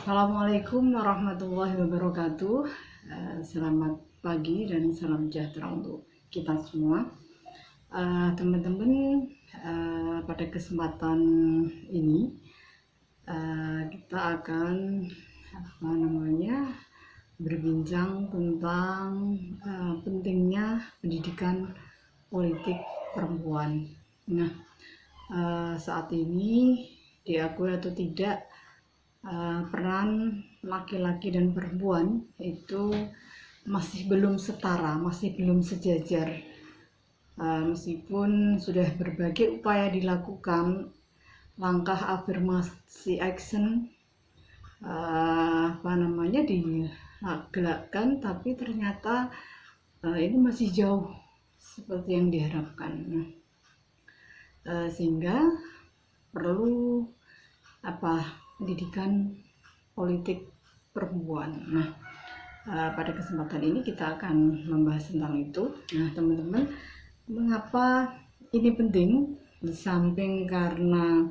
Assalamualaikum warahmatullahi wabarakatuh. Selamat pagi dan salam sejahtera untuk kita semua. Teman-teman, pada kesempatan ini kita akan berbincang tentang pentingnya pendidikan politik perempuan. Nah, saat ini diakui atau tidak, peran laki-laki dan perempuan itu masih belum setara, masih belum sejajar. Meskipun sudah berbagai upaya dilakukan, langkah afirmasi action digelakkan, tapi ternyata ini masih jauh seperti yang diharapkan. Sehingga perlu pendidikan politik perempuan. Nah, pada kesempatan ini kita akan membahas tentang itu. Nah, teman-teman, mengapa ini penting? Di samping karena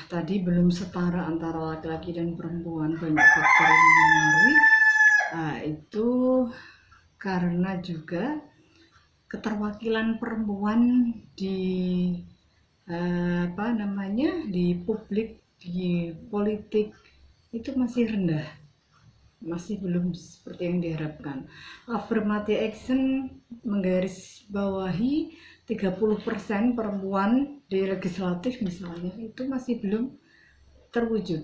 tadi belum setara antara laki-laki dan perempuan, banyak faktor yang mempengaruhi. Itu karena juga keterwakilan perempuan di di publik, di politik itu masih rendah, masih belum seperti yang diharapkan. Affirmative action menggarisbawahi 30% perempuan di legislatif misalnya itu masih belum terwujud.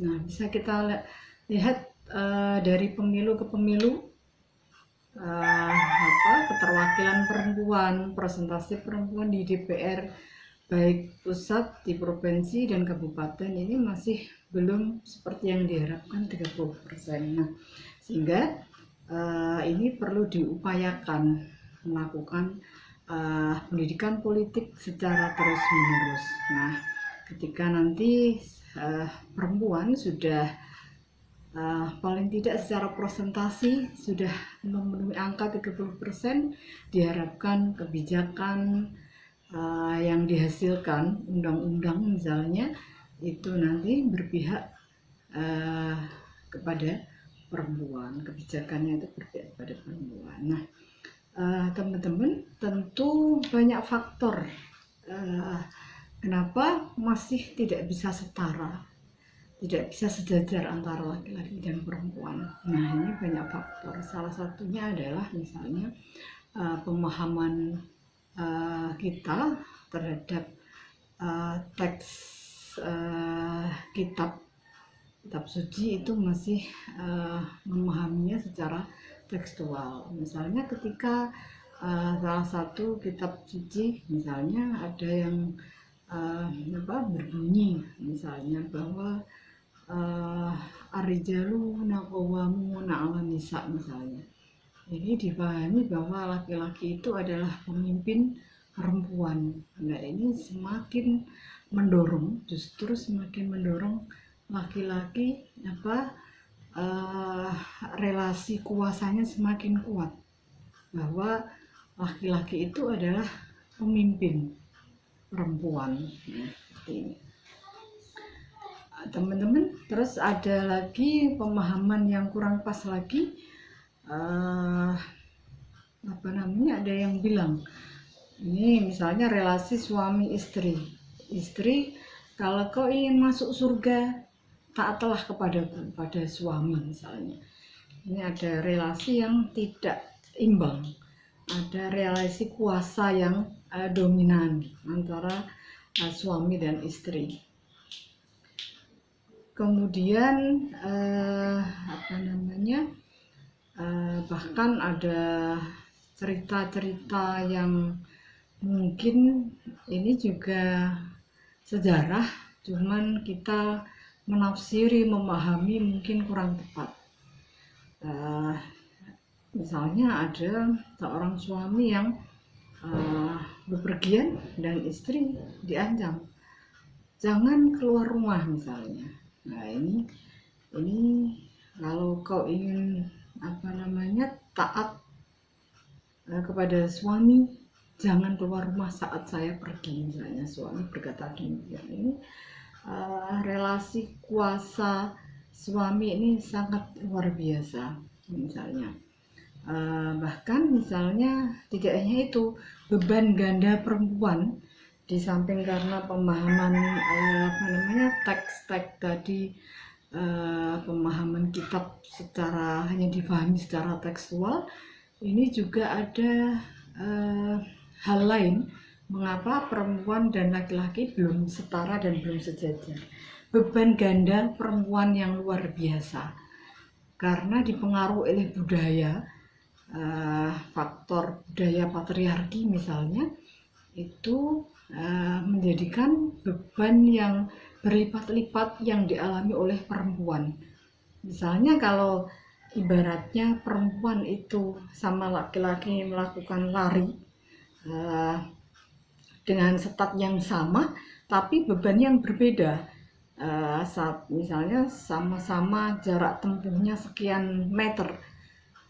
Nah, bisa kita lihat dari pemilu ke pemilu, keterwakilan perempuan, presentasi perempuan di DPR baik pusat, di provinsi dan kabupaten ini masih belum seperti yang diharapkan 30%. Nah, sehingga ini perlu diupayakan melakukan pendidikan politik secara terus-menerus. Nah, ketika nanti perempuan sudah paling tidak secara presentasi sudah memenuhi angka 30%, diharapkan kebijakan yang dihasilkan, undang-undang misalnya, itu nanti berpihak kepada perempuan, kebijakannya itu berpihak kepada perempuan. Nah, teman-teman, tentu banyak faktor kenapa masih tidak bisa setara, tidak bisa sejajar antara laki-laki dan perempuan. Nah, ini banyak faktor. Salah satunya adalah misalnya pemahaman kita terhadap teks kitab suci itu masih memahaminya secara tekstual. Misalnya ketika salah satu kitab suci misalnya ada yang berbunyi misalnya bahwa Arijalu naqawamu na'ala nisa misalnya. Jadi dipahami bahwa laki-laki itu adalah pemimpin perempuan. Nah, ini semakin mendorong, justru semakin mendorong laki-laki relasi kuasanya semakin kuat, bahwa laki-laki itu adalah pemimpin perempuan. Nah, seperti ini. Teman-teman, terus ada lagi pemahaman yang kurang pas lagi. Ada yang bilang ini misalnya relasi suami istri, kalau kau ingin masuk surga taatlah kepadaku, pada suami misalnya. Ini ada relasi yang tidak imbang, ada relasi kuasa yang dominan antara suami dan istri. Kemudian bahkan ada cerita-cerita yang mungkin ini juga sejarah, cuman kita menafsiri, memahami mungkin kurang tepat. Misalnya ada seorang suami yang bepergian dan istri diancam, jangan keluar rumah misalnya. Nah, ini kalau kau ingin taat kepada suami, jangan keluar rumah saat saya pergi misalnya, suami berkata demikian. Ini relasi kuasa suami ini sangat luar biasa. Misalnya bahkan misalnya tidak hanya itu, beban ganda perempuan di samping karena pemahaman teks-teks tadi, pemahaman kitab secara hanya dipahami secara tekstual, ini juga ada hal lain mengapa perempuan dan laki-laki belum setara dan belum sejajar. Beban ganda perempuan yang luar biasa karena dipengaruhi oleh budaya, faktor budaya patriarki misalnya, itu menjadikan beban yang berlipat-lipat yang dialami oleh perempuan. Misalnya kalau ibaratnya perempuan itu sama laki-laki melakukan lari dengan setat yang sama, tapi beban yang berbeda. Saat misalnya sama-sama jarak tempuhnya sekian meter,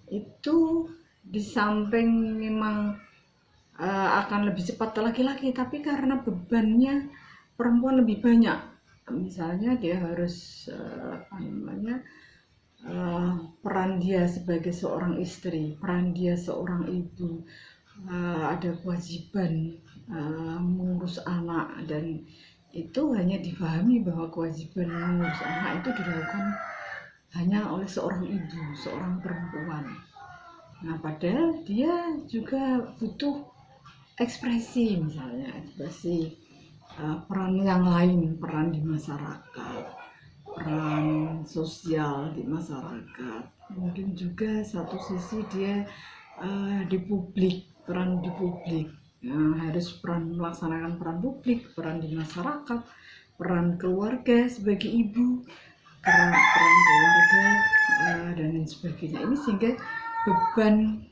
itu di samping memang akan lebih cepat laki-laki, tapi karena bebannya perempuan lebih banyak, misalnya dia harus peran dia sebagai seorang istri, peran dia seorang ibu, ada kewajiban mengurus anak, dan itu hanya dipahami bahwa kewajiban mengurus anak itu dilakukan hanya oleh seorang ibu, seorang perempuan. Nah, padahal dia juga butuh ekspresi, misalnya ekspresi peran yang lain, peran di masyarakat, peran sosial di masyarakat. Mungkin juga satu sisi dia di publik, peran di publik. Harus melaksanakan peran publik, peran di masyarakat, peran keluarga sebagai ibu, peran keluarga dan lain sebagainya. Ini sehingga beban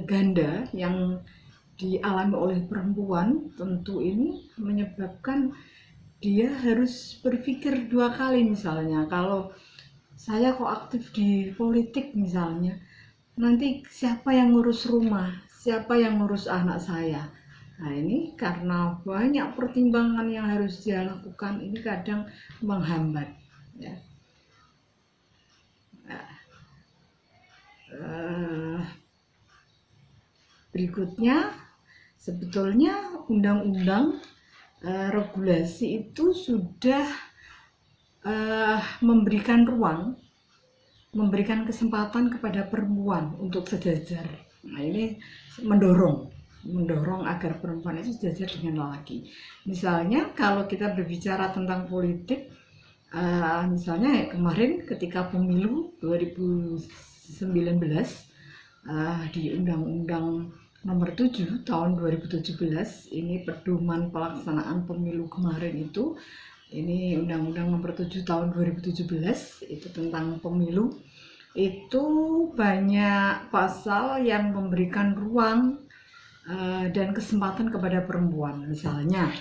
ganda yang dialami oleh perempuan tentu ini menyebabkan dia harus berpikir dua kali. Misalnya kalau saya kok aktif di politik misalnya, nanti siapa yang ngurus rumah, siapa yang ngurus anak saya. Nah, ini karena banyak pertimbangan yang harus dia lakukan, ini kadang menghambat ya. Berikutnya, sebetulnya undang-undang regulasi itu sudah memberikan ruang, memberikan kesempatan kepada perempuan untuk sejajar. Nah, ini mendorong agar perempuan itu sejajar dengan laki. Misalnya kalau kita berbicara tentang politik, misalnya kemarin ketika pemilu 2019, di Undang-Undang Nomor 7 tahun 2017, ini pedoman pelaksanaan pemilu kemarin itu, ini Undang-Undang Nomor 7 tahun 2017 itu tentang pemilu, itu banyak pasal yang memberikan ruang dan kesempatan kepada perempuan. Misalnya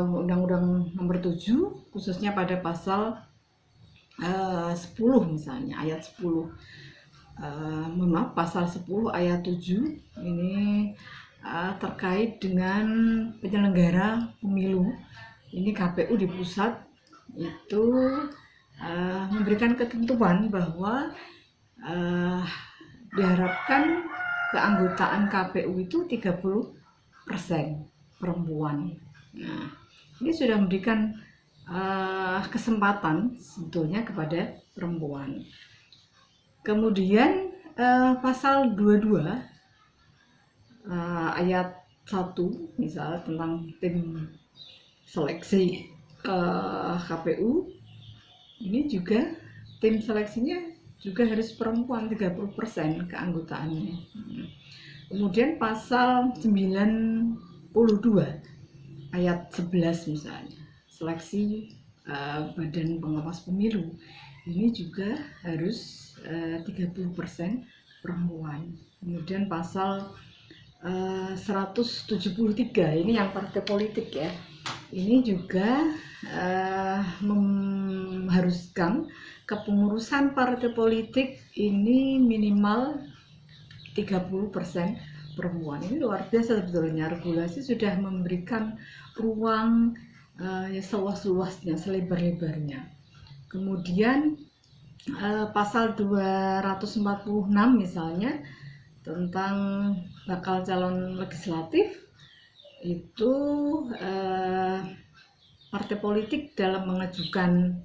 Undang-Undang Nomor 7 khususnya pada pasal 10 misalnya, ayat 10. Pasal 10 ayat 7 ini terkait dengan penyelenggara pemilu. Ini KPU di pusat itu memberikan ketentuan bahwa diharapkan keanggotaan KPU itu 30% perempuan. Nah, ini sudah memberikan kesempatan sebetulnya kepada perempuan. Kemudian pasal 22 ayat 1 misalnya tentang tim seleksi KPU, ini juga tim seleksinya juga harus perempuan 30% keanggotaannya. Kemudian pasal 92 ayat 11 misalnya, seleksi badan pengawas pemilu, ini juga harus 30% perempuan. Kemudian pasal 173, ini yang partai politik ya, ini juga mengharuskan kepengurusan partai politik ini minimal 30% perempuan. Ini luar biasa sebetulnya, regulasi sudah memberikan ruang ya seluas-luasnya, selebar-lebarnya. Kemudian pasal 246 misalnya tentang bakal calon legislatif itu, partai politik dalam mengajukan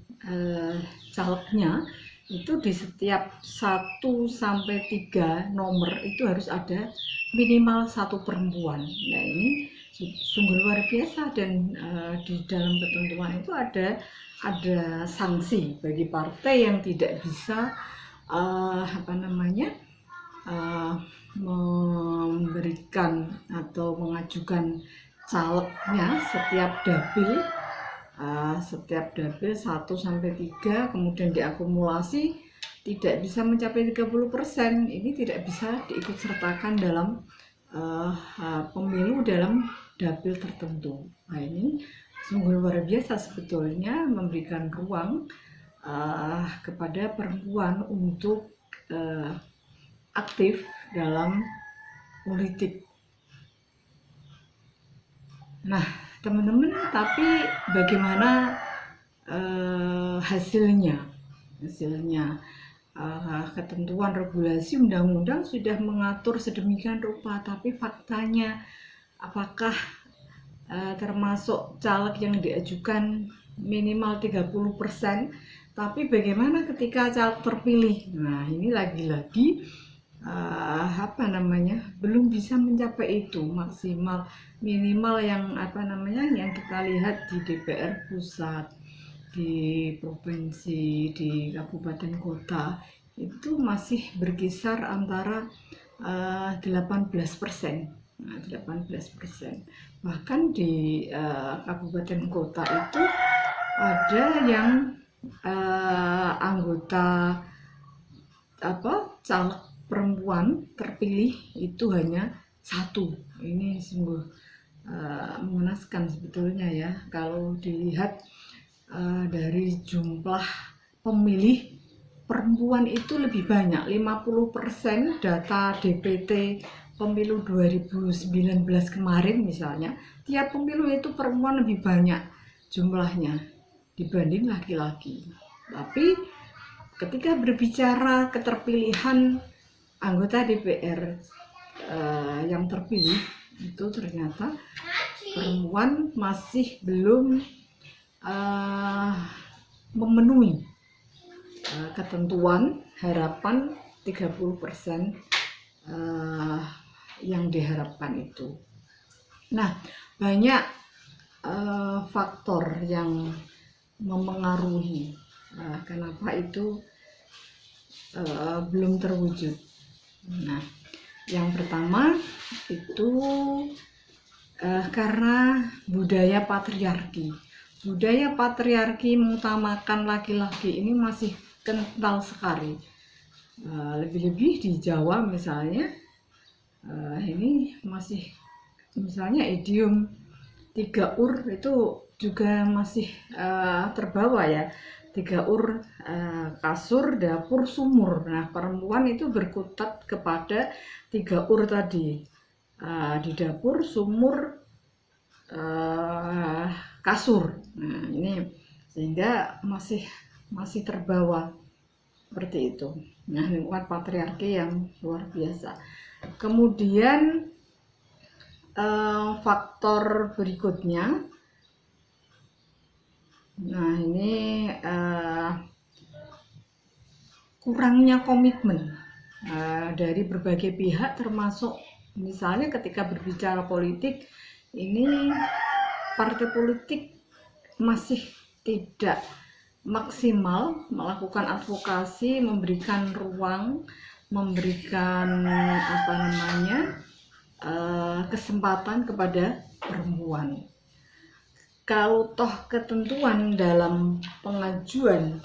calegnya itu di setiap 1 sampai 3 nomor itu harus ada minimal 1 perempuan. Nah ini sungguh luar biasa, dan di dalam ketentuan itu ada sanksi bagi partai yang tidak bisa memberikan atau mengajukan calegnya setiap dapil 1 sampai 3, kemudian diakumulasi tidak bisa mencapai 30%. Ini tidak bisa diikut sertakan dalam pemilu dalam dapil tertentu. Nah ini sungguh luar biasa sebetulnya, memberikan ruang kepada perempuan untuk aktif dalam politik. Nah teman-teman, tapi bagaimana hasilnya? Ketentuan regulasi undang-undang sudah mengatur sedemikian rupa, tapi faktanya apakah termasuk caleg yang diajukan minimal 30%, tapi bagaimana ketika caleg terpilih? Nah ini lagi-lagi belum bisa mencapai itu maksimal, minimal yang yang kita lihat di DPR pusat, di provinsi, di kabupaten kota itu masih berkisar antara 18%. Nah, 18%. Bahkan di kabupaten kota itu ada yang anggota caleg perempuan terpilih itu hanya 1. Ini sungguh mengenaskan sebetulnya ya, kalau dilihat dari jumlah pemilih perempuan itu lebih banyak, 50% data DPT pemilu 2019 kemarin misalnya, tiap pemilu itu perempuan lebih banyak jumlahnya dibanding laki-laki. Tapi ketika berbicara keterpilihan anggota DPR yang terpilih itu ternyata perempuan masih belum memenuhi ketentuan harapan 30% yang diharapkan itu. Nah, banyak faktor yang memengaruhi kenapa itu belum terwujud. Nah, yang pertama itu karena budaya patriarki. Budaya patriarki mengutamakan laki-laki ini masih kental sekali. Lebih-lebih di Jawa misalnya, ini masih misalnya idiom 3 ur itu juga masih terbawa ya. 3 ur, kasur, dapur, sumur. Nah perempuan itu berkutat kepada 3 ur tadi, di dapur, sumur, kasur. Nah ini sehingga masih terbawa seperti itu. Nah lingkungan patriarki yang luar biasa. Kemudian faktor berikutnya, nah ini kurangnya komitmen dari berbagai pihak, termasuk misalnya ketika berbicara politik ini, partai politik masih tidak maksimal melakukan advokasi, memberikan ruang, memberikan kesempatan kepada perempuan. Kalau toh ketentuan dalam pengajuan